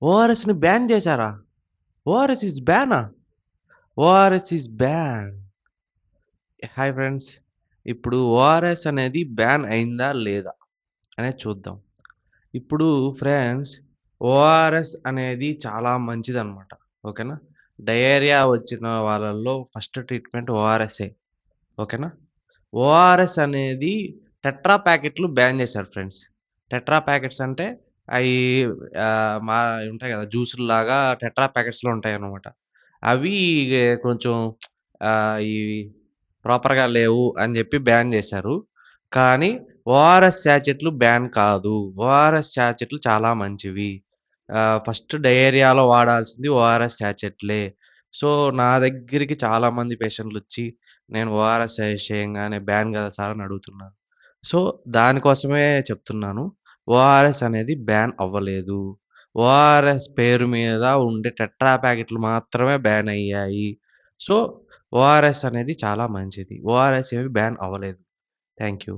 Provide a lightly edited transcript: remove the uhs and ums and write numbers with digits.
ఓఆర్ఎస్‌ని ban చేశారా? ORS is బ్యానా? ORS is ban. Hi friends. ఇప్పుడు ఓఆర్ఎస్ అనేది బ్యాన్ అయిందా? లేదా? అనేది చూద్దాం. ఇప్పుడు ఫ్రెండ్స్ ఓఆర్ఎస్ అనేది చాలా మంచిదనమాట. ఓకేనా? డయేరియా వచ్చిన వాళ్ళల్లో ఫస్ట్ ట్రీట్మెంట్ ఓఆర్ఎస్సే. ఓకేనా? ఓఆర్ఎస్ అనేది టెట్రా ప్యాకెట్లు బ్యాన్ చేశారు ఫ్రెండ్స్. టెట్రా ప్యాకెట్స్ అంటే అయి మా ఉంటాయి గదా! జ్యూసుల్లాగా టెట్రా ప్యాకెట్స్‌లో ఉంటాయన్నమాట. అవి కొంచెం ఈ ప్రాపర్‌గా లేవు అని జెప్పి బ్యాన్ జేశారు. కానీ ఓఆర్ఎస్ శాచెట్లు బ్యాన్ కాదు. ఓఆర్ఎస్ శాచెట్లు చాలా మంచివి. ఫస్ట్ డయేరియాలో వాడాల్సింది ఓఆర్ఎస్ శాచెట్లే. సో, నా దగ్గరికి చాలామంది పేషెంట్‌లొచ్చి నేను ఓఆర్ఎస్ సజెస్ట్ చేయంగానే బ్యాన్ గదా సార్ అని అడుగుతున్నారు. సో, దానికోసమే చెప్తున్నాను. ఓఆర్ఎస్ అనేది బ్యాన్ అవ్వలేదు. ఓఆర్ఎస్ పేరు మీద ఉండే టెట్రా ప్యాకెట్లు మాత్రమే బ్యాన్ అయ్యాయి. సో, ఓఆర్ఎస్ అనేది చాలా మంచిది. ఓఆర్ఎస్ ఏమి బ్యాన్ అవ్వలేదు. Thank you.